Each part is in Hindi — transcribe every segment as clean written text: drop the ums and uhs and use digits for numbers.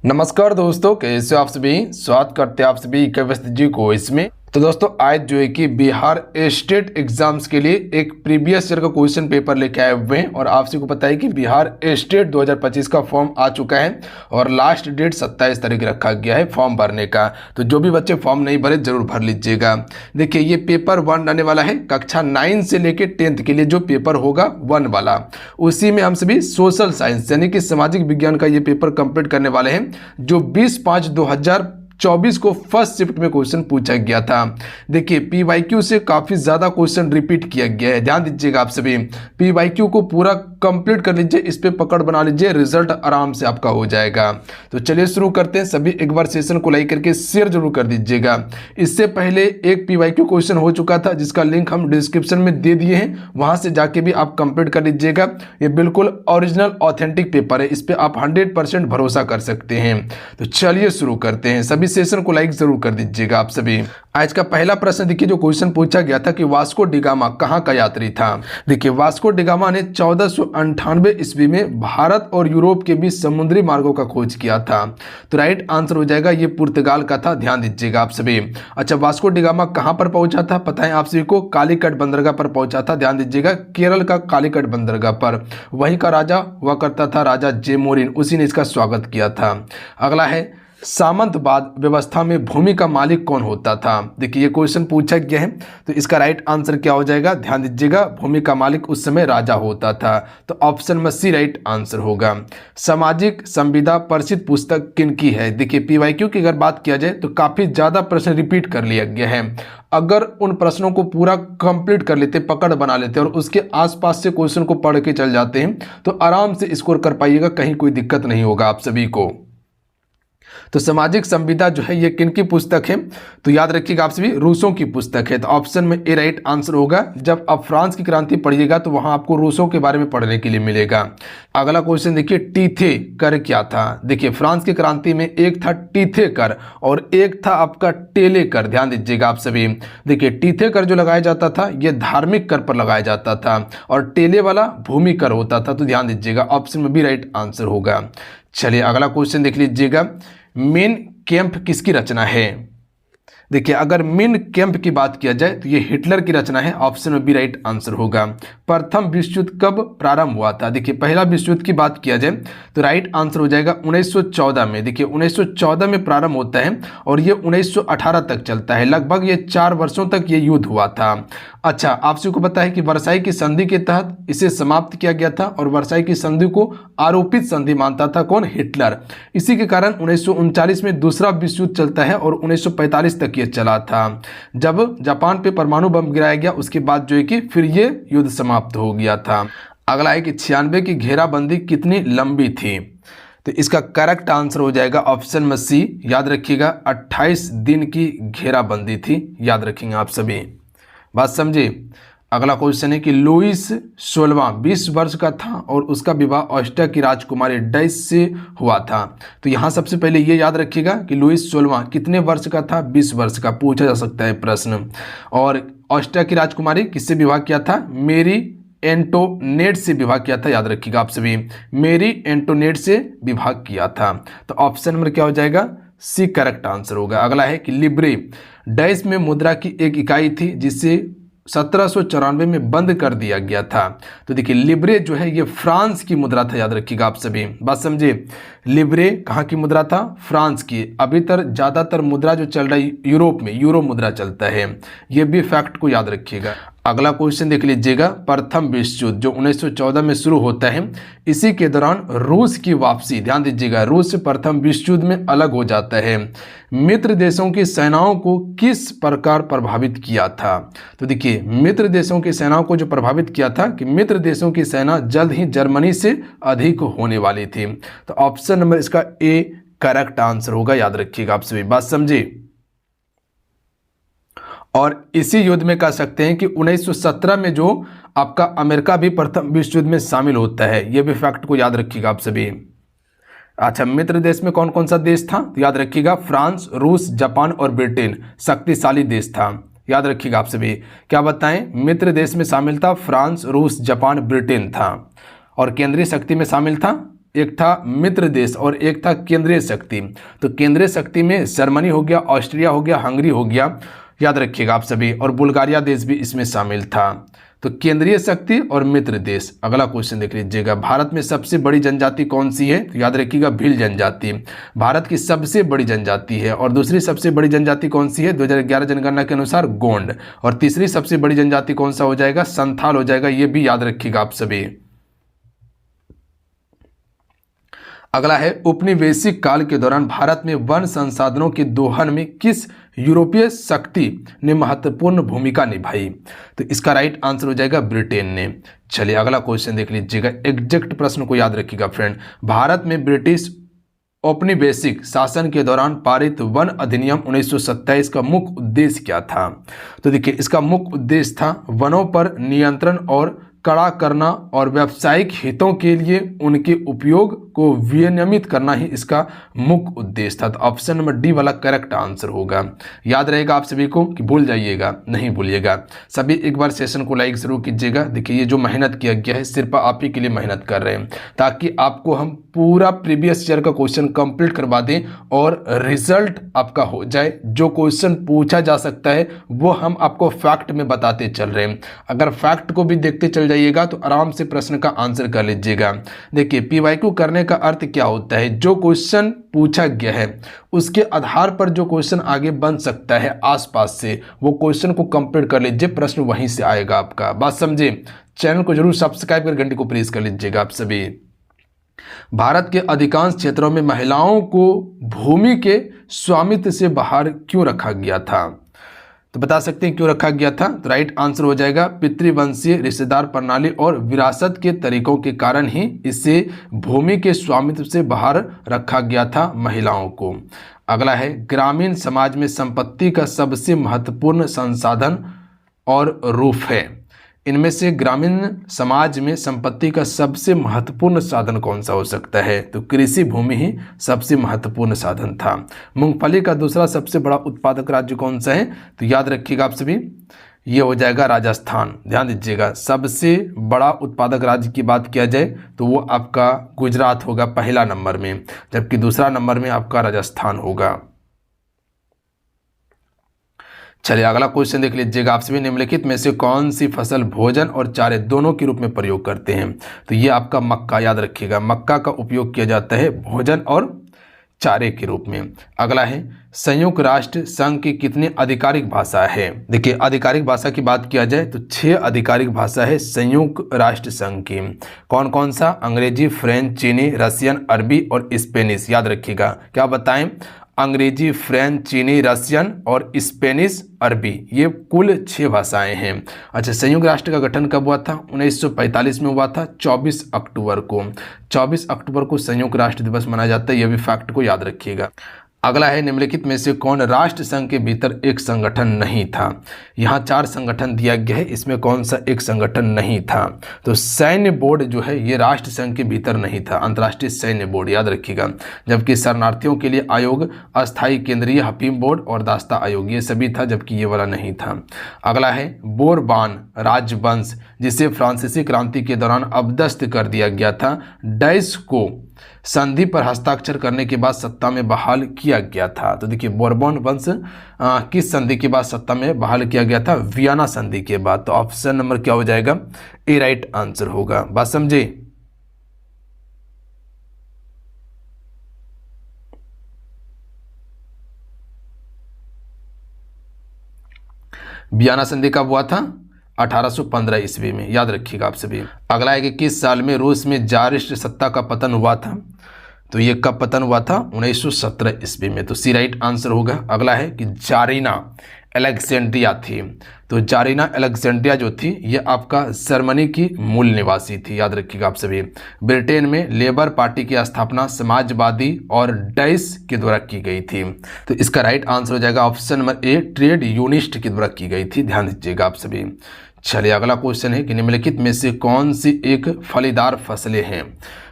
नमस्कार दोस्तों, कैसे हो आप सभी। स्वागत करते हैं आप सभी केवस्ती जी को इसमें। तो दोस्तों आज जो है कि बिहार स्टेट एग्जाम्स के लिए एक प्रीवियस ईयर का क्वेश्चन पेपर लेके आए हुए हैं और आप सभी को पता है कि बिहार स्टेट 2025 का फॉर्म आ चुका है और लास्ट डेट 27 तारीख रखा गया है फॉर्म भरने का। तो जो भी बच्चे फॉर्म नहीं भरे जरूर भर लीजिएगा। देखिए ये पेपर 1 आने वाला है, कक्षा 9 से लेके 10th के लिए जो पेपर होगा 1 वाला, उसी में हम सभी सोशल साइंस यानी कि सामाजिक विज्ञान का ये पेपर कंप्लीट करने वाले हैं जो 20/5/2024 को फर्स्ट शिफ्ट में क्वेश्चन पूछा गया था। देखिए पीवाईक्यू से काफी ज्यादा क्वेश्चन रिपीट किया गया है, ध्यान दीजिएगा आप सभी। पीवाईक्यू को पूरा कंप्लीट कर लीजिए, इस पे पकड़ बना लीजिए, रिजल्ट आराम से आपका हो जाएगा। तो चलिए शुरू करते हैं। सभी एक बार सेशन को लाइक करके शेयर जरूर कर दीजिएगा। इससे पहले एक पीवाईक्यू क्वेश्चन हो चुका था जिसका लिंक हम डिस्क्रिप्शन में दे दिए हैं, वहां से जाके भी आप कंप्लीट कर लीजिएगा। ये बिल्कुल ओरिजिनल ऑथेंटिक पेपर है, इस पे आप 100% भरोसा कर सकते हैं। तो चलिए शुरू करते हैं। सभी सेशन को लाइक जरूर कर दीजिएगा आप सभी। आज का पहला प्रश्न देखिए, जो क्वेश्चन पूछा गया था कि वास्को डिगामा कहाँ का यात्री था। देखिए वास्को डिगामा ने 1498 ईस्वी में भारत और यूरोप के बीच समुद्री मार्गों का खोज किया था। तो राइट आंसर हो जाएगा ये पुर्तगाल का था, ध्यान दीजिएगा आप सभी। अच्छा, वास्को डिगामा कहाँ पर पहुंचा था पता है आप सभी को, कालीकट बंदरगाह पर पहुंचा था, ध्यान दीजिएगा, केरल का कालीकट बंदरगाह पर। वहीं का राजा हुआ करता था राजा जेमोरिन, उसी ने इसका स्वागत किया था। अगला है सामंतवाद व्यवस्था में भूमि का मालिक कौन होता था। देखिए ये क्वेश्चन पूछा गया है, तो इसका राइट आंसर क्या हो जाएगा, ध्यान दीजिएगा, भूमि का मालिक उस समय राजा होता था। तो ऑप्शन में सी राइट आंसर होगा। सामाजिक संविदा प्रसिद्ध पुस्तक किनकी है। देखिए पीवाईक्यू की अगर बात किया जाए तो काफी ज्यादा प्रश्न रिपीट कर लिया गया है। अगर उन प्रश्नों को पूरा कंप्लीट कर लेते, पकड़ बना लेते और उसके आसपास से क्वेश्चन को पढ़ के चल जाते हैं तो आराम से स्कोर कर पाइएगा, कहीं कोई दिक्कत नहीं होगा आप सभी को। तो सामाजिक संविदा जो है ये किनकी पुस्तक है, तो याद रखिएगा आप सभी, रूसों की पुस्तक है। तो ऑप्शन में ए राइट आंसर होगा। जब आप फ्रांस की क्रांति पढ़िएगा तो वहां आपको रूसों के बारे में पढ़ने के लिए मिलेगा। अगला क्वेश्चन देखिए, टीथे कर क्या था। देखिए फ्रांस की क्रांति में एक था टीथे कर और एक था आपका टेले कर, ध्यान दीजिएगा आप सभी। देखिए टीथे कर जो लगाया जाता था ये धार्मिक कर पर लगाया जाता था और टेले वाला भूमि कर होता था। तो ध्यान दीजिएगा ऑप्शन में भी राइट आंसर होगा। चलिए अगला क्वेश्चन देख लीजिएगा, मेन कैंप किसकी रचना है। देखिए अगर मेन कैंप की बात किया जाए तो ये हिटलर की रचना है, ऑप्शन में बी राइट आंसर होगा। प्रथम विश्व युद्ध कब प्रारंभ हुआ था। देखिए पहला विश्व युद्ध की बात किया जाए तो राइट आंसर हो जाएगा 1914 में। देखिए 1914 में प्रारंभ होता है और ये 1918 तक चलता है, लगभग ये 4 वर्षों तक ये युद्ध हुआ था। अच्छा, आप सभी को पता है कि वर्साई की संधि के तहत इसे समाप्त किया गया था और वर्साई की संधि को आरोपित संधि मानता था कौन, हिटलर। इसी के कारण 1939 में दूसरा विश्व युद्ध चलता है और 1945 तक ये चला था। जब जापान पे परमाणु बम गिराया गया उसके बाद जो है कि फिर ये युद्ध समाप्त हो गया था। अगला है कि 96 की घेराबंदी कितनी लंबी थी। तो इसका करेक्ट आंसर हो जाएगा ऑप्शन में सी, याद रखिएगा 28 दिन की घेराबंदी थी, याद रखेंगे आप सभी, बात समझे। अगला क्वेश्चन है कि लुईस 16वां 20 वर्ष का था और उसका विवाह ऑस्ट्रिया की राजकुमारी डैश से हुआ था। तो यहाँ सबसे पहले ये याद रखिएगा कि लुईस 16वां कितने वर्ष का था, 20 वर्ष का, पूछा जा सकता है प्रश्न। और ऑस्ट्रिया की राजकुमारी किससे विवाह किया था, मेरी एंटोनेट से विवाह किया था, याद रखिएगा आप सभी, मेरी एंटोनेट से विवाह किया था। तो ऑप्शन नंबर क्या हो जाएगा, सी करेक्ट आंसर होगा। अगला है कि लिब्रे डैश में मुद्रा की एक इकाई थी जिसे 1794 में बंद कर दिया गया था। तो देखिए लिब्रे जो है ये फ्रांस की मुद्रा था, याद रखिएगा आप सभी, बात समझे। लिब्रे कहाँ की मुद्रा था, फ्रांस की। अभी तक ज़्यादातर मुद्रा जो चल रहा है यूरोप में यूरो मुद्रा चलता है, ये भी फैक्ट को याद रखिएगा। अगला क्वेश्चन देख लीजिएगा, प्रथम विश्व युद्ध जो 1914 में शुरू होता है, इसी के दौरान रूस की वापसी, ध्यान दीजिएगा, रूस प्रथम विश्व युद्ध में अलग हो जाता है। मित्र देशों की सेनाओं को किस प्रकार प्रभावित किया था। तो देखिए मित्र देशों की सेनाओं को जो प्रभावित किया था कि मित्र देशों की सेना जल्द ही जर्मनी से अधिक होने वाली थी। तो ऑप्शन नंबर इसका ए करेक्ट आंसर होगा, याद रखिएगा आप सभी, बात समझे। और इसी युद्ध में कह सकते हैं कि 1917 में जो आपका अमेरिका भी प्रथम विश्व युद्ध में शामिल होता है, यह भी फैक्ट को याद रखिएगा आप सभी। अच्छा, मित्र देश में कौन कौन सा देश था, तो याद रखिएगा फ्रांस, रूस, जापान और ब्रिटेन शक्तिशाली देश था, याद रखिएगा आप सभी। क्या बताएं, मित्र देश में शामिल था फ्रांस, रूस, जापान, ब्रिटेन था और केंद्रीय शक्ति में शामिल था एक था मित्र देश और एक था केंद्रीय शक्ति। तो केंद्रीय शक्ति में जर्मनी हो गया, ऑस्ट्रिया हो गया, हंगरी हो गया, याद रखिएगा आप सभी, और बुल्गारिया देश भी इसमें शामिल था। तो केंद्रीय शक्ति और मित्र देश। अगला क्वेश्चन देख लीजिएगा, भारत में सबसे बड़ी जनजाति कौन सी है? तो याद रखिएगा भील जनजाति भारत की सबसे बड़ी जनजाति है। और दूसरी सबसे बड़ी जनजाति कौन सी है? 2011 जनगणना के अनुसार गोंड। और तीसरी सबसे बड़ी जनजाति कौन सा हो जाएगा? संथाल हो जाएगा। ये भी याद रखिएगा आप सभी। अगला है, उपनिवेशिक काल के दौरान भारत में वन संसाधनों के दोहन में किस यूरोपीय शक्ति ने महत्वपूर्ण भूमिका निभाई? तो इसका राइट आंसर हो जाएगा ब्रिटेन ने। चलिए अगला क्वेश्चन देख लीजिएगा, एग्जैक्ट प्रश्न को याद रखिएगा फ्रेंड। भारत में ब्रिटिश औपनिवेशिक शासन के दौरान पारित वन अधिनियम 1927 का मुख्य उद्देश्य क्या था? तो देखिए, इसका मुख्य उद्देश्य था वनों पर नियंत्रण और कड़ा करना और व्यावसायिक हितों के लिए उनके उपयोग को विनियमित करना ही इसका मुख्य उद्देश्य था। तो ऑप्शन नंबर डी वाला करेक्ट आंसर होगा। याद रहेगा आप सभी को कि भूल जाइएगा, नहीं भूलिएगा। सभी एक बार सेशन को लाइक जरूर कीजिएगा। देखिए, ये जो मेहनत किया गया है सिर्फ आप ही के लिए मेहनत कर रहे हैं, ताकि आपको हम पूरा प्रीवियस ईयर का क्वेश्चन कंप्लीट करवा दें और रिजल्ट आपका हो जाए। जो क्वेश्चन पूछा जा सकता है वो हम आपको फैक्ट में बताते चल रहे हैं। अगर फैक्ट को भी देखते चल जाइएगा तो आराम से प्रश्न का आंसर कर लीजिएगा। देखिए, पीवाईक्यू करने का अर्थ क्या होता है? जो क्वेश्चन पूछा गया है उसके आधार पर जो क्वेश्चन आगे बन सकता है आसपास से, वो क्वेश्चन को कंप्लीट कर लीजिए, प्रश्न वहीं से आएगा आपका। बात समझे? चैनल को जरूर सब्सक्राइब कर घंटी को प्रेस कर लीजिएगा आप सभी। भारत के अधिकांश क्षेत्रों में महिलाओं को भूमि के स्वामित्व से बाहर क्यों रखा गया था? तो बता सकते हैं क्यों रखा गया था? तो राइट आंसर हो जाएगा पितृवंशीय रिश्तेदार प्रणाली और विरासत के तरीकों के कारण ही इसे भूमि के स्वामित्व से बाहर रखा गया था महिलाओं को। अगला है, ग्रामीण समाज में संपत्ति का सबसे महत्वपूर्ण संसाधन और रूप है। इनमें से ग्रामीण समाज में संपत्ति का सबसे महत्वपूर्ण साधन कौन सा हो सकता है? तो कृषि भूमि ही सबसे महत्वपूर्ण साधन था। मूंगफली का दूसरा सबसे बड़ा उत्पादक राज्य कौन सा है? तो याद रखिएगा आप सभी, ये हो जाएगा राजस्थान। ध्यान दीजिएगा, सबसे बड़ा उत्पादक राज्य की बात किया जाए तो वो आपका गुजरात होगा पहला नंबर में, जबकि दूसरा नंबर में आपका राजस्थान होगा। चलिए अगला क्वेश्चन देख लीजिएगा, आप सभी निम्नलिखित में से कौन सी फसल भोजन और चारे दोनों के रूप में प्रयोग करते हैं? तो ये आपका मक्का। याद रखिएगा, मक्का का उपयोग किया जाता है भोजन और चारे के रूप में। अगला है, संयुक्त राष्ट्र संघ की कितनी आधिकारिक भाषा है? देखिए, आधिकारिक भाषा की बात किया जाए तो 6 आधिकारिक भाषा है संयुक्त राष्ट्र संघ की। कौन कौन सा? अंग्रेजी, फ्रेंच, चीनी, रशियन, अरबी और स्पेनिश। याद रखिएगा, क्या बताएं? अंग्रेजी, फ्रेंच, चीनी, रशियन और स्पेनिश, अरबी, ये कुल 6 भाषाएं हैं। अच्छा, संयुक्त राष्ट्र का गठन कब हुआ था? 1945 में हुआ था, 24 अक्टूबर को। 24 अक्टूबर को संयुक्त राष्ट्र दिवस मनाया जाता है, यह भी फैक्ट को याद रखिएगा। अगला है, निम्नलिखित में से कौन राष्ट्र संघ के भीतर एक संगठन नहीं था? यहाँ 4 संगठन दिया गया है, इसमें कौन सा एक संगठन नहीं था? तो सैन्य बोर्ड जो है ये राष्ट्र संघ के भीतर नहीं था, अंतर्राष्ट्रीय सैन्य बोर्ड। याद रखिएगा। जबकि शरणार्थियों के लिए आयोग, अस्थायी केंद्रीय हकीम बोर्ड और दास्ता आयोग, ये सभी था, जबकि ये वाला नहीं था। अगला है, बोरबान राजवंश जिसे फ्रांसीसी क्रांति के दौरान अपदस्थ कर दिया गया था, डैश को संधि पर हस्ताक्षर करने के बाद सत्ता में बहाल किया गया था। तो देखिए, बोरबोन वंश किस संधि के बाद सत्ता में बहाल किया गया था? वियना संधि के बाद। तो ऑप्शन नंबर क्या हो जाएगा? ए राइट आंसर होगा। बात समझे? वियना संधि कब हुआ था? 1815 ईस्वी में। याद रखिएगा आप सभी। अगला है कि किस साल में रूस में जारिस्ट सत्ता का पतन हुआ था? तो ये कब पतन हुआ था? 1917 ईस्वी में। तो सी राइट आंसर होगा। अगला है कि जारीना अलेक्जेंड्रिया थी। तो जारीना अलेक्जेंड्रिया जो थी ये आपका जर्मनी की मूल निवासी थी। याद रखिएगा आप सभी। ब्रिटेन में लेबर पार्टी की स्थापना समाजवादी और डैश के द्वारा की गई थी। तो इसका राइट आंसर हो जाएगा option number A, trade Unionist के द्वारा की गई थी। ध्यान दीजिएगा आप सभी। चलिए अगला क्वेश्चन है कि निम्नलिखित में से कौन सी एक फलीदार फसलें हैं।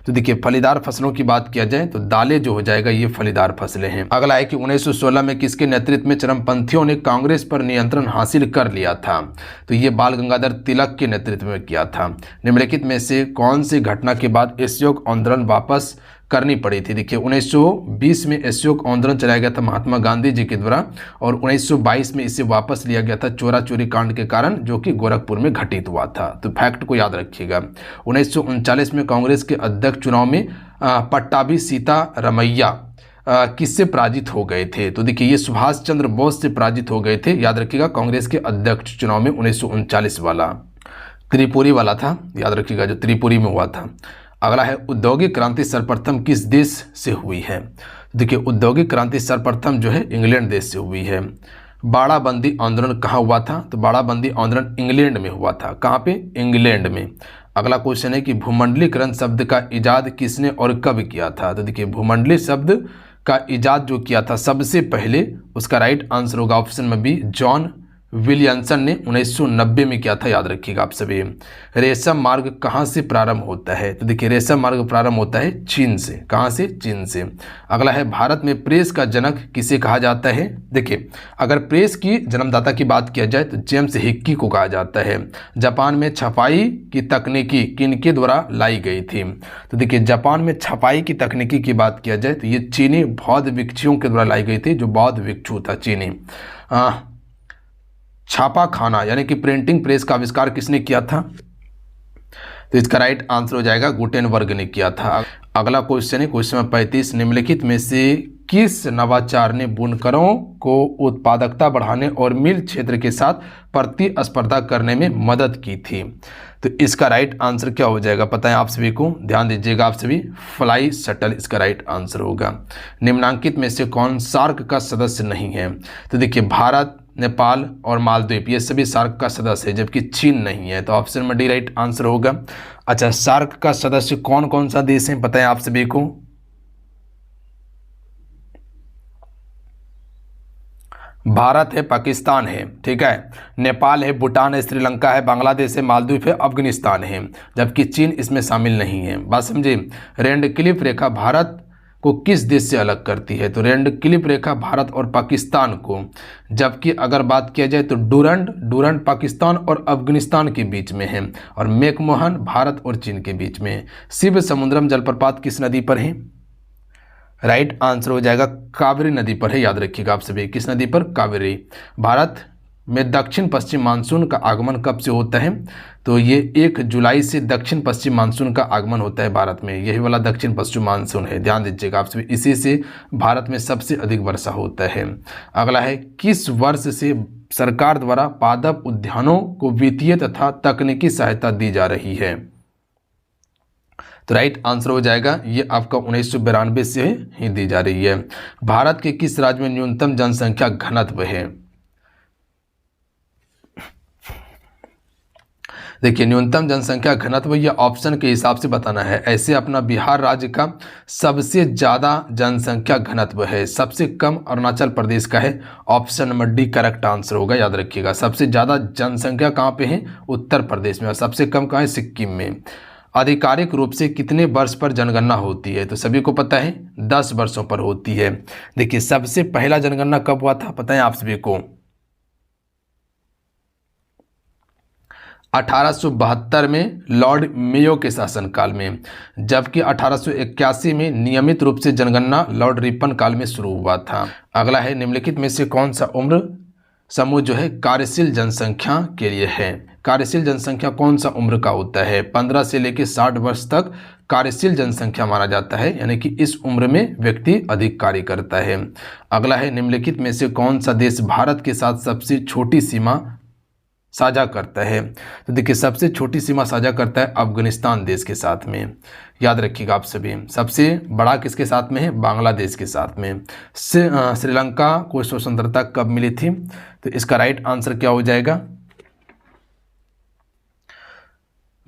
तो देखिए फलीदार फसलों की बात किया जाए तो दालें जो हो जाएगा ये फलीदार फसलें हैं। अगला है कि 1916 में किसके नेतृत्व में चरमपंथियों ने कांग्रेस पर नियंत्रण हासिल कर लिया था। तो ये बाल गंगाधर तिलक के नेतृत्व में किया था। निम्नलिखित में से कौन सी घटना के बाद असहयोग आंदोलन वापस करनी पड़ी थी। देखिए 1920 में असहयोग आंदोलन चलाया गया था महात्मा गांधी जी के द्वारा और 1922 में इसे वापस लिया गया था चोरा चोरी कांड के कारण, जो कि गोरखपुर में घटित हुआ था। तो फैक्ट को याद रखिएगा। 1939 में कांग्रेस के अध्यक्ष चुनाव में पट्टाभी सीतारमैया किससे पराजित हो गए थे। तो देखिए ये सुभाष चंद्र बोस से पराजित हो गए थे। याद रखिएगा कांग्रेस के अध्यक्ष चुनाव में 1939 वाला त्रिपुरी वाला था, याद रखिएगा जो त्रिपुरी में हुआ था। अगला है औद्योगिक क्रांति सर्वप्रथम किस देश से हुई है। देखिए औद्योगिक क्रांति सर्वप्रथम जो है इंग्लैंड देश से हुई है। बाड़ाबंदी आंदोलन कहाँ हुआ था। तो बाड़ाबंदी आंदोलन इंग्लैंड में हुआ था। कहाँ पे, इंग्लैंड में। अगला क्वेश्चन है कि भूमंडलीकरण शब्द का इजाद किसने और कब किया था। तो देखिए भूमंडली शब्द का इजाद जो किया था सबसे पहले, उसका राइट आंसर होगा ऑप्शन में बी, जॉन विलियमसन ने 1990 में किया था। याद रखिएगा आप सभी। रेशम मार्ग कहाँ से प्रारंभ होता है। तो देखिए रेशम मार्ग प्रारंभ होता है चीन से। कहाँ से, चीन से। अगला है भारत में प्रेस का जनक किसे कहा जाता है। देखिए अगर प्रेस की जन्मदाता की बात किया जाए तो जेम्स हिक्की को कहा जाता है। जापान में छपाई की तकनीकी किनके द्वारा लाई गई थी। तो देखिए जापान में छपाई की तकनीकी की बात किया जाए तो ये चीनी बौद्ध भिक्षुओं के द्वारा लाई गई थी, जो बौद्ध भिक्षु था चीनी। छापा खाना यानी कि प्रिंटिंग प्रेस का आविष्कार किसने किया था। तो इसका राइट आंसर हो जाएगा गुटेनबर्ग ने किया था। अगला क्वेश्चन है क्वेश्चन नंबर 35, निम्नलिखित में से किस नवाचार ने बुनकरों को उत्पादकता बढ़ाने और मिल क्षेत्र के साथ प्रतिस्पर्धा करने में मदद की थी। तो इसका राइट आंसर क्या हो जाएगा पता है आप सभी को, ध्यान दीजिएगा आप सभी, फ्लाई शटल इसका राइट आंसर होगा। निम्नांकित में से कौन सार्क का सदस्य नहीं है। तो देखिए भारत, नेपाल और मालदीव ये सभी सार्क का सदस्य है, जबकि चीन नहीं है। तो ऑप्शन में डी राइट आंसर होगा। अच्छा सार्क का सदस्य कौन कौन सा देश है पता है आप सभी को। भारत है, पाकिस्तान है, ठीक है, नेपाल है, भूटान है, श्रीलंका है, बांग्लादेश है, मालदीव है, अफगानिस्तान है, जबकि चीन इसमें शामिल नहीं है। बात समझे। रेडक्लिफ रेखा भारत को किस देश से अलग करती है। तो रेडक्लिफ रेखा भारत और पाकिस्तान को, जबकि अगर बात किया जाए तो डूरंड पाकिस्तान और अफगानिस्तान के बीच में है और मैकमोहन भारत और चीन के बीच में है। शिव समुद्रम जलप्रपात किस नदी पर है। राइट आंसर हो जाएगा कावेरी नदी पर है। याद रखिएगा आप सभी, किस नदी पर, कावेरी। भारत में दक्षिण पश्चिम मानसून का आगमन कब से होता है। तो ये 1 जुलाई से दक्षिण पश्चिम मानसून का आगमन होता है भारत में। यही वाला दक्षिण पश्चिम मानसून है, ध्यान दीजिएगा आप सभी। इसी से भारत में सबसे अधिक वर्षा होता है। अगला है किस वर्ष से सरकार द्वारा पादप उद्यानों को वित्तीय तथा तकनीकी सहायता दी जा रही है। तो राइट आंसर हो जाएगा ये आपका 1992 से ही दी जा रही है। भारत के किस राज्य में न्यूनतम जनसंख्या घनत्व है। देखिए न्यूनतम जनसंख्या घनत्व या ऑप्शन के हिसाब से बताना है। ऐसे अपना बिहार राज्य का सबसे ज़्यादा जनसंख्या घनत्व है, सबसे कम अरुणाचल प्रदेश का है। Option number D correct answer होगा। याद रखिएगा सबसे ज़्यादा जनसंख्या कहाँ पे है, उत्तर प्रदेश में, और सबसे कम कहाँ है, सिक्किम में। आधिकारिक रूप से कितने वर्ष पर जनगणना होती है। तो सभी को पता है 10 वर्षों पर होती है। देखिए सबसे पहला जनगणना कब हुआ था पता है आप सभी को, 1872 में लॉर्ड मेयो के शासनकाल में, जबकि 1881 में नियमित रूप से जनगणना लॉर्ड रिपन काल में शुरू हुआ था। अगला है निम्नलिखित में से कौन सा उम्र समूह जो है कार्यशील जनसंख्या के लिए है। कार्यशील जनसंख्या कौन सा उम्र का होता है। 15 से लेकर 60 वर्ष तक कार्यशील जनसंख्या माना जाता है, यानी कि इस उम्र में व्यक्ति अधिक कार्य करता है। अगला है निम्नलिखित में से कौन सा देश भारत के साथ सबसे छोटी सीमा साझा करता है। तो देखिए सबसे छोटी सीमा साझा करता है अफगानिस्तान देश के साथ में। याद रखिएगा आप सभी। सबसे बड़ा किसके साथ में है, बांग्लादेश के साथ में। श्रीलंका को स्वतंत्रता कब मिली थी। तो इसका राइट आंसर क्या हो जाएगा,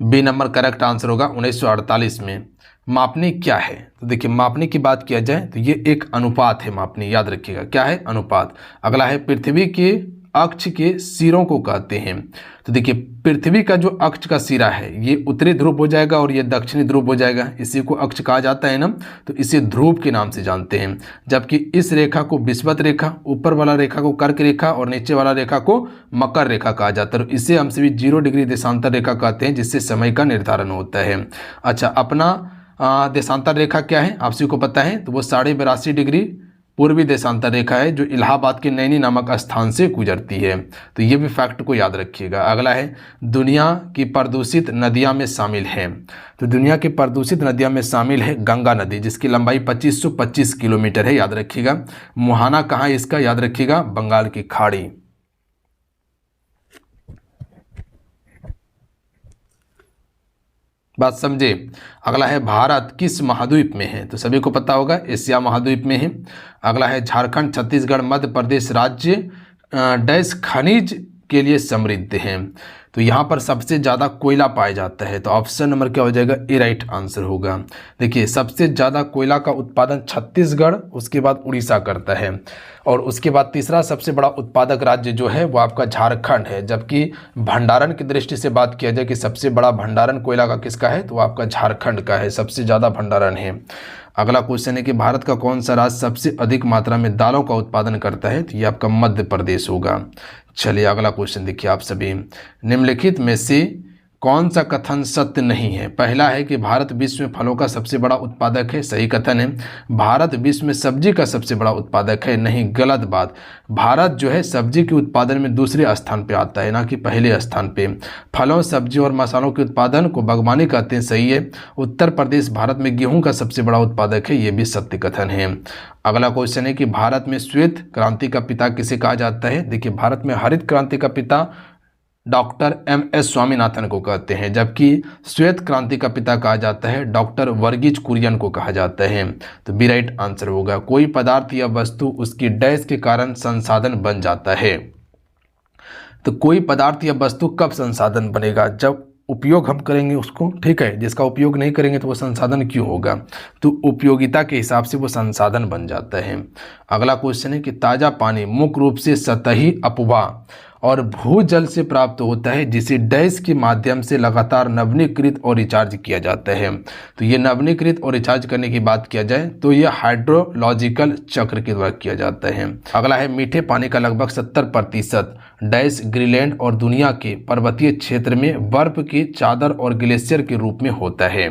बी नंबर करेक्ट आंसर होगा 1948 में। मापनी क्या है। तो देखिए मापनी की बात किया जाए तो ये एक अनुपात है मापनी, याद रखिएगा क्या है, अनुपात। अगला है पृथ्वी के अक्ष के सिरों को कहते हैं? तो देखिए, पृथ्वी का जो अक्ष का सिरा है ये उत्तरी ध्रुव हो जाएगा और ये दक्षिणी ध्रुव हो जाएगा। इसी को अक्ष कहा जाता है ना, तो इसे ध्रुव के नाम से जानते हैं। जबकि इस रेखा को विषुवत रेखा, ऊपर वाला रेखा को कर्क रेखा और नीचे वाला रेखा को मकर रेखा कहा जाता है। इसे हम सभी 0 डिग्री देशांतर रेखा कहते हैं, जिससे समय का निर्धारण होता है। अच्छा, अपना देशांतर रेखा क्या है आप सभी को पता है, तो वो 82.5 डिग्री पूर्वी देशांतर रेखा है, जो इलाहाबाद के नैनी नामक स्थान से गुजरती है। तो ये भी फैक्ट को याद रखिएगा। अगला है, दुनिया की प्रदूषित नदियां में शामिल है। तो दुनिया की प्रदूषित नदियां में शामिल है गंगा नदी, जिसकी लंबाई 2525 किलोमीटर है, याद रखिएगा। मुहाना कहाँ है इसका, याद रखिएगा, बंगाल की खाड़ी। बात समझे। अगला है, भारत किस महाद्वीप में है? तो सभी को पता होगा, एशिया महाद्वीप में है। अगला है, झारखंड, छत्तीसगढ़, मध्य प्रदेश राज्य डैश खनिज के लिए समृद्ध हैं? तो यहाँ पर सबसे ज़्यादा कोयला पाया जाता है। तो ऑप्शन नंबर क्या हो जाएगा, ए राइट आंसर होगा। देखिए, सबसे ज़्यादा कोयला का उत्पादन छत्तीसगढ़, उसके बाद उड़ीसा करता है, और उसके बाद तीसरा सबसे बड़ा उत्पादक राज्य जो है वो आपका झारखंड है। जबकि भंडारण की दृष्टि से बात किया जाए कि सबसे बड़ा भंडारण कोयला का किसका है, तो वो आपका झारखंड का है, सबसे ज़्यादा भंडारण है। अगला क्वेश्चन है कि भारत का कौन सा राज्य सबसे अधिक मात्रा में दालों का उत्पादन करता है? तो ये आपका मध्य प्रदेश होगा। चलिए अगला क्वेश्चन देखिए आप सभी, निम्नलिखित में से कौन सा कथन सत्य नहीं है? पहला है कि भारत विश्व में फलों का सबसे बड़ा उत्पादक है, सही कथन है। भारत विश्व में सब्जी का सबसे बड़ा उत्पादक है, नहीं, गलत बात। भारत जो है सब्जी के उत्पादन में दूसरे स्थान पे आता है, ना कि पहले स्थान पे। फलों, सब्जी और मसालों के उत्पादन को बागवानी कहते हैं, सही है। उत्तर प्रदेश भारत में गेहूं का सबसे बड़ा उत्पादक है, ये भी सत्य कथन है। अगला क्वेश्चन है कि भारत में श्वेत क्रांति का पिता किसे कहा जाता है? देखिए, भारत में हरित क्रांति का पिता डॉक्टर एम.एस. स्वामीनाथन को कहते हैं, जबकि श्वेत क्रांति का पिता कहा जाता है डॉक्टर वर्गीज कुरियन को कहा जाता है। तो बी राइट आंसर होगा। कोई पदार्थ या वस्तु उसकी डैश के कारण संसाधन बन जाता है। तो कोई पदार्थ या वस्तु कब संसाधन बनेगा? जब उपयोग हम करेंगे उसको, ठीक है। जिसका उपयोग नहीं करेंगे तो वो संसाधन क्यों होगा? तो उपयोगिता के हिसाब से वो संसाधन बन जाता है। अगला क्वेश्चन है कि ताज़ा पानी मुख्य रूप से सतही अपवाह और भूजल से प्राप्त होता है, जिसे डैश के माध्यम से लगातार नवीनीकृत और रिचार्ज किया जाता है। तो ये नवीनीकृत और रिचार्ज करने की बात किया जाए तो ये हाइड्रोलॉजिकल चक्र के द्वारा किया जाता है। अगला है, मीठे पानी का लगभग 70% डैश ग्रीनलैंड और दुनिया के पर्वतीय क्षेत्र में बर्फ की चादर और ग्लेशियर के रूप में होता है।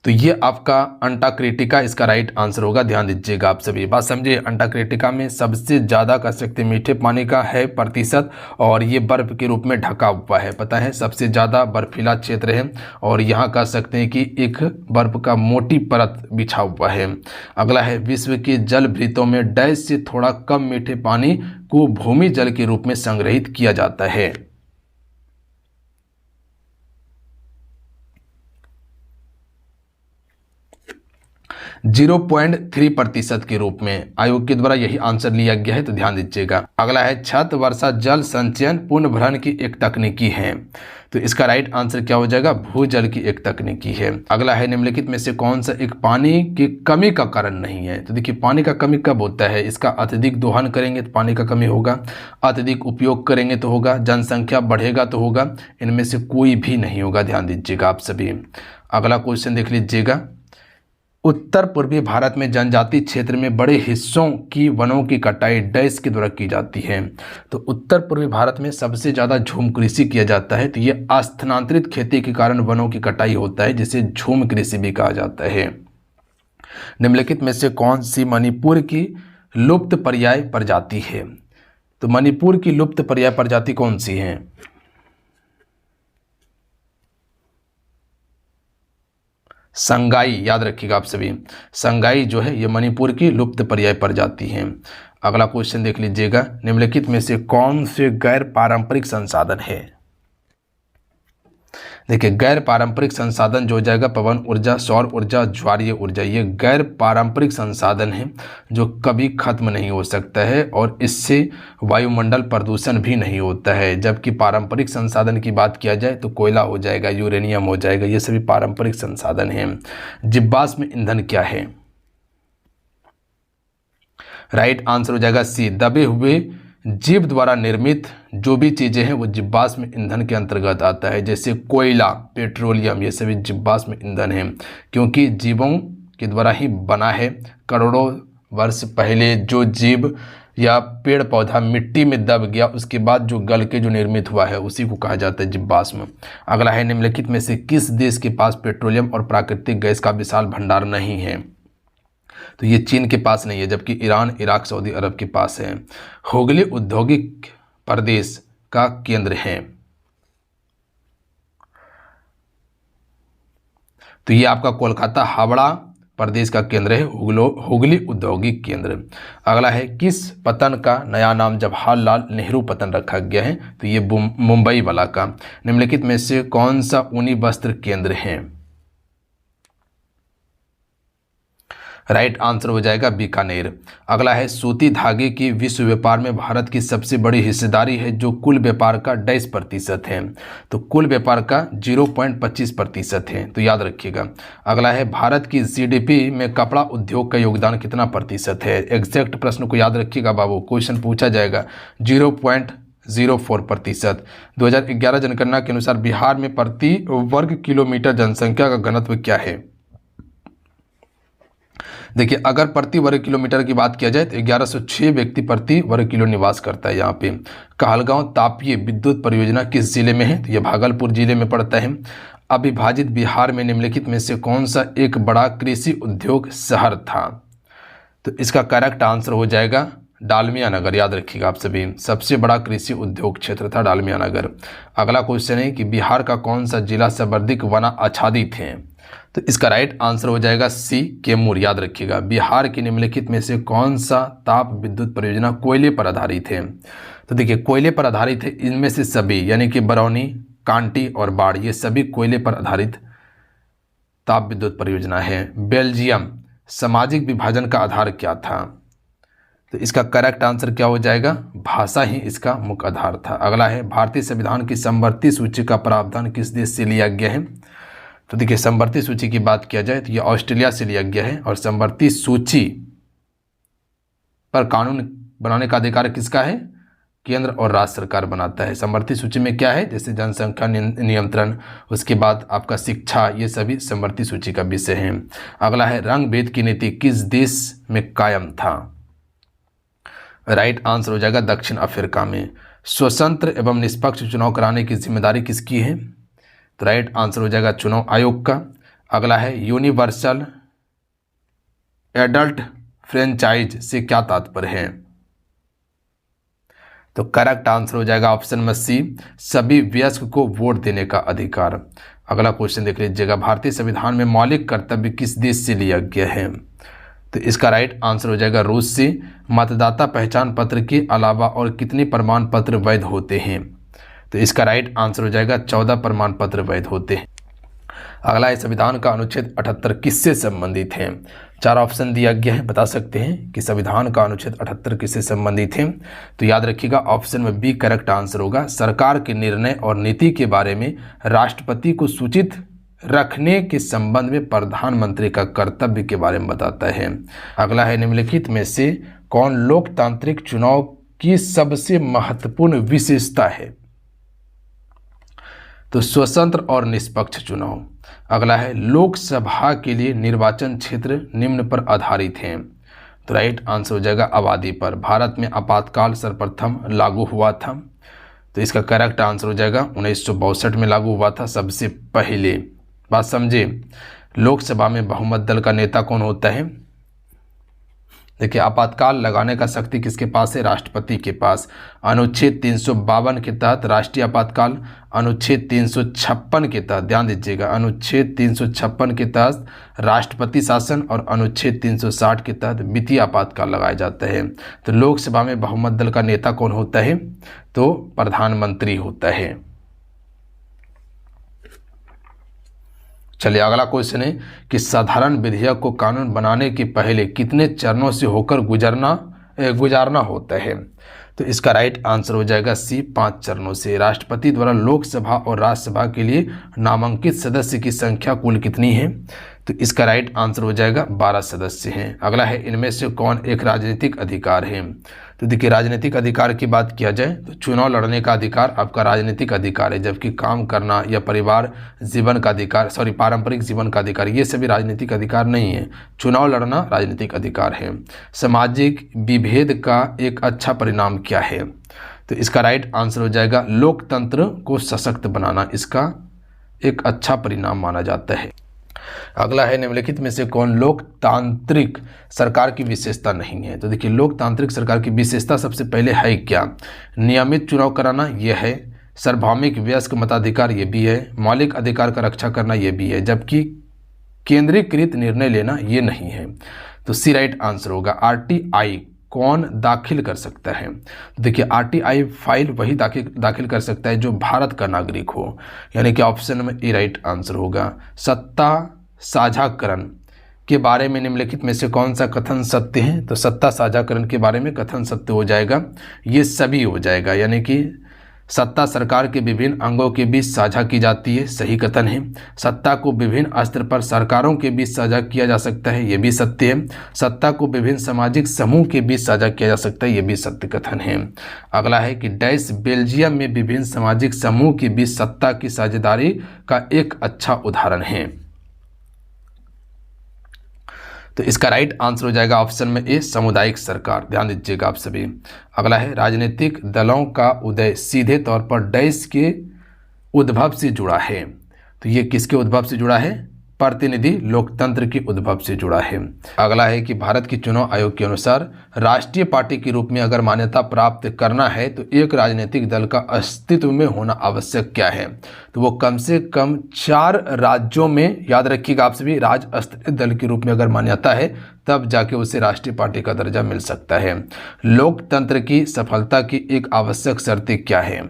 तो ये आपका अंटार्कटिका इसका राइट आंसर होगा। ध्यान दीजिएगा आप सभी, बात समझिए। अंटार्कटिका में सबसे ज़्यादा कह सकते मीठे पानी का है प्रतिशत, और ये बर्फ़ के रूप में ढका हुआ है, पता है, सबसे ज़्यादा बर्फीला क्षेत्र है, और यहाँ कह सकते हैं कि एक बर्फ़ का मोटी परत बिछा हुआ है। अगला है, विश्व के जल भृतों में डैश से थोड़ा कम मीठे पानी को भूमि जल के रूप में संग्रहित किया जाता है। 0.3% के रूप में आयोग के द्वारा यही आंसर लिया गया है, तो ध्यान दीजिएगा। अगला है, छत वर्षा जल संचयन पुनर्भरण की एक तकनीकी है। तो इसका राइट आंसर क्या हो जाएगा? भूजल की एक तकनीकी है। अगला है, निम्नलिखित में से कौन सा एक पानी की कमी का कारण नहीं है? तो देखिए, पानी का कमी कब होता है? इसका अत्यधिक दोहन करेंगे तो पानी का कमी होगा, अत्यधिक उपयोग करेंगे तो होगा, जनसंख्या बढ़ेगा तो होगा, इनमें से कोई भी नहीं होगा। ध्यान दीजिएगा आप सभी। अगला क्वेश्चन देख लीजिएगा, उत्तर पूर्वी भारत में जनजातीय क्षेत्र में बड़े हिस्सों की वनों की कटाई डैश के द्वारा की जाती है। तो उत्तर पूर्वी भारत में सबसे ज़्यादा झूम कृषि किया जाता है। तो ये स्थानांतरित खेती के कारण वनों की कटाई होता है, जिसे झूम कृषि भी कहा जाता है। निम्नलिखित में से कौन सी मणिपुर की लुप्त पर्याय प्रजाति है? तो मणिपुर की लुप्त पर्याय प्रजाति कौन सी है? संगाई, याद रखिएगा आप सभी। संगाई जो है ये मणिपुर की लुप्त पर्याय प्रजाति है। अगला क्वेश्चन देख लीजिएगा, निम्नलिखित में से कौन से गैर पारंपरिक संसाधन है? देखिए, गैर पारंपरिक संसाधन जो हो जाएगा पवन ऊर्जा, सौर ऊर्जा, ज्वारीय ऊर्जा। ये गैर पारंपरिक संसाधन है जो कभी खत्म नहीं हो सकता है, और इससे वायुमंडल प्रदूषण भी नहीं होता है। जबकि पारंपरिक संसाधन की बात किया जाए तो कोयला हो जाएगा, यूरेनियम हो जाएगा, ये सभी पारंपरिक संसाधन हैं। जीवाश्म ईंधन क्या है? राइट आंसर हो जाएगा सी, दबे हुए जीव द्वारा निर्मित जो भी चीज़ें हैं वो जीवाश्म ईंधन के अंतर्गत आता है, जैसे कोयला, पेट्रोलियम, ये सभी जीवाश्म ईंधन हैं, क्योंकि जीवों के द्वारा ही बना है। करोड़ों वर्ष पहले जो जीव या पेड़ पौधा मिट्टी में दब गया, उसके बाद जो गल के जो निर्मित हुआ है उसी को कहा जाता है जीवाश्म। अगला है, निम्नलिखित में से किस देश के पास पेट्रोलियम और प्राकृतिक गैस का विशाल भंडार नहीं है? तो ये चीन के पास नहीं है, जबकि ईरान, इराक, सऊदी अरब के पास है। हुगली औद्योगिक प्रदेश का केंद्र है। तो ये आपका कोलकाता हावड़ा प्रदेश का केंद्र है, हुगली औद्योगिक केंद्र। अगला है, किस पतन का नया नाम जवाहरलाल नेहरू पतन रखा गया है? तो ये मुंबई वाला का। निम्नलिखित में से कौन सा ऊनी वस्त्र केंद्र है? राइट आंसर हो जाएगा बीकानेर। अगला है, सूती धागे की विश्व व्यापार में भारत की सबसे बड़ी हिस्सेदारी है जो कुल व्यापार का 10% है? तो कुल व्यापार का 0.25% है, तो याद रखिएगा। अगला है, भारत की जीडीपी में कपड़ा उद्योग का योगदान कितना प्रतिशत है? एग्जैक्ट प्रश्न को याद रखिएगा बाबू, क्वेश्चन पूछा जाएगा। 0.04%। 2011 जनगणना के अनुसार बिहार में प्रति वर्ग किलोमीटर जनसंख्या का घनत्व क्या है? देखिए, अगर प्रति वर्ग किलोमीटर की बात किया जाए तो 1106 व्यक्ति प्रति वर्ग किलो निवास करता है यहाँ पे। कहलगांव तापीय विद्युत परियोजना किस जिले में है? तो यह भागलपुर जिले में पड़ता है। अविभाजित बिहार में निम्नलिखित में से कौन सा एक बड़ा कृषि उद्योग शहर था? तो इसका करेक्ट आंसर हो जाएगा डालमिया नगर। याद रखिएगा आप सभी, सबसे बड़ा कृषि उद्योग क्षेत्र था डालमिया नगर। अगला क्वेश्चन है कि बिहार का कौन सा जिला सर्वाधिक वन आच्छादित है? तो इसका राइट आंसर हो जाएगा सी, कैमूर। याद रखिएगा, बिहार की निम्नलिखित में से कौन सा ताप विद्युत परियोजना कोयले पर आधारित है? तो देखिए, कोयले पर आधारित है इनमें से सभी, यानी कि बरौनी, कांटी और बाढ़, ये सभी कोयले पर आधारित ताप विद्युत परियोजना है। बेल्जियम सामाजिक विभाजन का आधार क्या था? तो इसका करेक्ट आंसर क्या हो जाएगा? भाषा ही इसका मुख्य आधार था। अगला है, भारतीय संविधान की समवर्ती सूची का प्रावधान किस देश से लिया गया है? तो देखिए, समवर्ती सूची की बात किया जाए तो ये ऑस्ट्रेलिया से लिया गया है, और समवर्ती सूची पर कानून बनाने का अधिकार किसका है? केंद्र और राज्य सरकार बनाता है। समवर्ती सूची में क्या है? जैसे जनसंख्या नियंत्रण, उसके बाद आपका शिक्षा, ये सभी समवर्ती सूची का विषय है। अगला है, रंग भेद की नीति किस देश में कायम था? राइट आंसर हो जाएगा दक्षिण अफ्रीका में। स्वतंत्र एवं निष्पक्ष चुनाव कराने की जिम्मेदारी किसकी है? तो राइट आंसर हो जाएगा चुनाव आयोग का। अगला है, यूनिवर्सल एडल्ट फ्रेंचाइज से क्या तात्पर्य है? तो करेक्ट आंसर हो जाएगा ऑप्शन में सी, सभी वयस्क को वोट देने का अधिकार। अगला क्वेश्चन देख लीजिएगा, भारतीय संविधान में मौलिक कर्तव्य किस देश से लिया गया है? तो इसका राइट आंसर हो जाएगा रूस से। मतदाता पहचान पत्र के अलावा और कितने प्रमाण पत्र वैध होते हैं? तो इसका राइट आंसर हो जाएगा 14 प्रमाण पत्र वैध होते हैं। अगला है, संविधान का अनुच्छेद 78 किससे संबंधित है? 4 ऑप्शन दिया गया है, बता सकते हैं कि संविधान का अनुच्छेद 78 किससे संबंधित है? तो याद रखिएगा ऑप्शन में बी करेक्ट आंसर होगा। सरकार के निर्णय और नीति के बारे में राष्ट्रपति को सूचित रखने के संबंध में प्रधानमंत्री का कर्तव्य के बारे में बताता है। अगला है, निम्नलिखित में से कौन लोकतांत्रिक चुनाव की सबसे महत्वपूर्ण विशेषता है? तो स्वतंत्र और निष्पक्ष चुनाव। अगला है, लोकसभा के लिए निर्वाचन क्षेत्र निम्न पर आधारित हैं। तो राइट आंसर हो जाएगा आबादी पर। भारत में आपातकाल सर्वप्रथम लागू हुआ था, तो इसका करेक्ट आंसर हो जाएगा 1962 में लागू हुआ था सबसे पहले। बात समझे। लोकसभा में बहुमत दल का नेता कौन होता है? देखिए, आपातकाल लगाने का शक्ति किसके पास है? राष्ट्रपति के पास। अनुच्छेद 352 के तहत राष्ट्रीय आपातकाल, अनुच्छेद 356 के तहत, ध्यान दीजिएगा, अनुच्छेद 356 के तहत राष्ट्रपति शासन और अनुच्छेद 360 के तहत वित्तीय आपातकाल लगाया जाता है। तो लोकसभा में बहुमत दल का नेता कौन होता है? तो प्रधानमंत्री होता है। चलिए, अगला क्वेश्चन है कि साधारण विधेयक को कानून बनाने के पहले कितने चरणों से होकर गुजारना होता है? तो इसका राइट आंसर हो जाएगा सी, 5 चरणों से। राष्ट्रपति द्वारा लोकसभा और राज्यसभा के लिए नामांकित सदस्य की संख्या कुल कितनी है? तो इसका राइट आंसर हो जाएगा 12 सदस्य हैं। अगला है इनमें से कौन एक राजनीतिक अधिकार है। तो देखिए राजनीतिक अधिकार की बात किया जाए तो चुनाव लड़ने का अधिकार आपका राजनीतिक अधिकार है, जबकि काम करना या परिवार जीवन का अधिकार पारंपरिक जीवन का अधिकार ये सभी राजनीतिक अधिकार नहीं है। चुनाव लड़ना राजनीतिक अधिकार है। सामाजिक विभेद का एक अच्छा परिणाम क्या है। तो इसका राइट आंसर हो जाएगा लोकतंत्र को सशक्त बनाना, इसका एक अच्छा परिणाम माना जाता है। अगला है निम्नलिखित में से कौन लोकतांत्रिक सरकार की विशेषता नहीं है। तो देखिए लोकतांत्रिक सरकार की विशेषता सबसे पहले है क्या, नियमित चुनाव कराना यह है, सार्वभौमिक वयस्क मताधिकार ये भी है, मौलिक अधिकार का रक्षा करना ये भी है, जबकि केंद्रीकृत निर्णय लेना ये नहीं है। तो सी राइट आंसर होगा। RTI कौन दाखिल कर सकता है। देखिए RTI फाइल वही दाखिल कर सकता है जो भारत का नागरिक हो, यानी कि ऑप्शन में ए राइट आंसर होगा। सत्ता साझाकरण के बारे में निम्नलिखित में से कौन सा कथन सत्य है। तो सत्ता साझाकरण के बारे में कथन सत्य हो जाएगा, ये सभी हो जाएगा, यानी कि सत्ता सरकार के विभिन्न अंगों के बीच साझा की जाती है, सही कथन है। सत्ता को विभिन्न स्तर पर सरकारों के बीच साझा किया जा सकता है, ये भी सत्य है। सत्ता को विभिन्न सामाजिक समूह के बीच साझा किया जा सकता है, ये भी सत्य कथन है। अगला है कि डैश बेल्जियम में विभिन्न सामाजिक समूह के बीच सत्ता की साझेदारी का एक अच्छा उदाहरण है। तो इसका राइट आंसर हो जाएगा ऑप्शन में ए सामुदायिक सरकार, ध्यान दीजिएगा आप सभी। अगला है राजनीतिक दलों का उदय सीधे तौर पर डैश के उद्भव से जुड़ा है। तो ये किसके उद्भव से जुड़ा है, प्रतिनिधि लोकतंत्र के उद्भव से जुड़ा है। अगला है कि भारत की चुनाव आयोग के अनुसार राष्ट्रीय पार्टी के रूप में अगर मान्यता प्राप्त करना है तो एक राजनीतिक दल का अस्तित्व में होना आवश्यक क्या है। तो वो कम से कम 4 राज्यों में, याद रखिएगा आप सभी, राज्य स्तरीय दल के रूप में अगर मान्यता है तब जाके उसे राष्ट्रीय पार्टी का दर्जा मिल सकता है। लोकतंत्र की सफलता की एक आवश्यक शर्तें क्या है।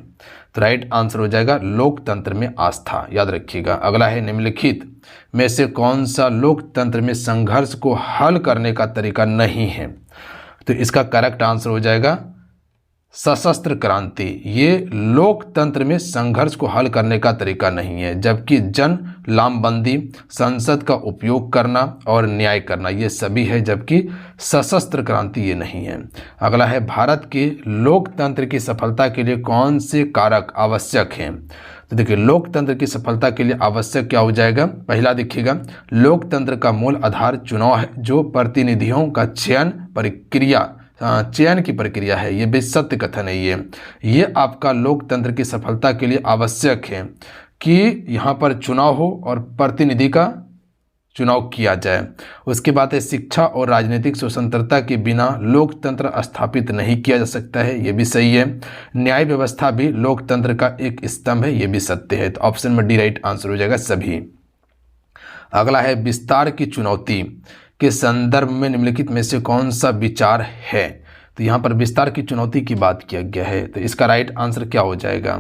तो राइट आंसर हो जाएगा लोकतंत्र में आस्था, याद रखिएगा। अगला है निम्नलिखित में से कौन सा लोकतंत्र में संघर्ष को हल करने का तरीका नहीं है। तो इसका करेक्ट आंसर हो जाएगा सशस्त्र क्रांति। ये लोकतंत्र में संघर्ष को हल करने का तरीका नहीं है, जबकि जन लामबंदी, संसद का उपयोग करना और न्याय करना ये सभी है, जबकि सशस्त्र क्रांति ये नहीं है। अगला है भारत के लोकतंत्र की सफलता के लिए कौन से कारक आवश्यक हैं। तो देखिए लोकतंत्र की सफलता के लिए आवश्यक क्या हो जाएगा। पहला देखिएगा लोकतंत्र का मूल आधार चुनाव है, जो प्रतिनिधियों का चयन की प्रक्रिया है, ये भी सत्य कथन है। ये आपका लोकतंत्र की सफलता के लिए आवश्यक है कि यहाँ पर चुनाव हो और प्रतिनिधि का चुनाव किया जाए। उसके बाद है शिक्षा और राजनीतिक स्वतंत्रता के बिना लोकतंत्र स्थापित नहीं किया जा सकता है, ये भी सही है। न्याय व्यवस्था भी लोकतंत्र का एक स्तंभ है, ये भी सत्य है। तो ऑप्शन में डी राइट आंसर हो जाएगा सभी। अगला है विस्तार की चुनौती के संदर्भ में निम्नलिखित में से कौन सा विचार है। तो यहाँ पर विस्तार की चुनौती की बात किया गया है, तो इसका राइट आंसर क्या हो जाएगा।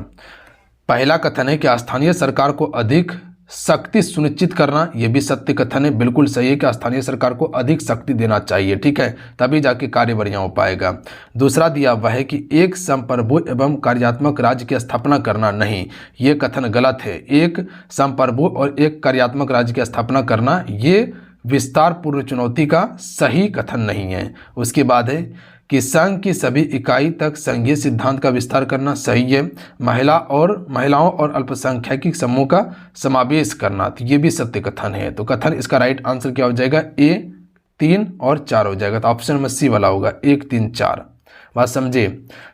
पहला कथन है कि स्थानीय सरकार को अधिक शक्ति सुनिश्चित करना, यह भी सत्य कथन है, बिल्कुल सही है कि स्थानीय सरकार को अधिक शक्ति देना चाहिए, ठीक है, तभी जाके कार्य बढ़िया हो पाएगा। दूसरा दिया हुआ है कि एक संप्रभु एवं कार्यात्मक राज्य की स्थापना करना, नहीं, ये कथन गलत है। एक संप्रभु और एक कार्यात्मक राज्य की स्थापना करना ये विस्तार पूर्व चुनौती का सही कथन नहीं है। उसके बाद है कि संघ की सभी इकाई तक संघीय सिद्धांत का विस्तार करना, सही है। महिलाओं और अल्पसंख्यक समूह का समावेश करना, तो ये भी सत्य कथन है। तो कथन इसका राइट आंसर क्या हो जाएगा, ए 3 और 4 हो जाएगा। तो ऑप्शन में सी वाला होगा 1 3 4। बात समझे।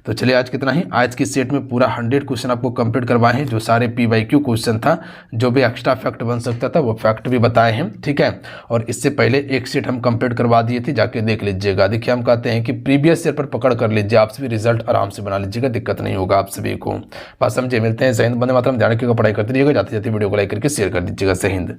तो चलिए आज कितना ही, आज की सेट में पूरा 100 क्वेश्चन आपको कंप्लीट करवाए हैं। जो सारे PYQ क्वेश्चन था, जो भी एक्स्ट्रा फैक्ट बन सकता था वो फैक्ट भी बताए हैं, ठीक है। और इससे पहले एक सेट हम कंप्लीट करवा दिए थे, जाके देख लीजिएगा। देखिए हम कहते हैं कि प्रीवियस ईयर पर पकड़ कर लीजिए, आप सभी रिजल्ट आराम से बना लीजिएगा, दिक्कत नहीं होगा आप सभी को। बात समझे। मिलते हैं। जय हिंद, वंदे मातरम। ध्यान रखिएगा, पढ़ाई करते रहिएगा, जाते जाते वीडियो को लाइक करके शेयर कर दीजिएगा। जय हिंद।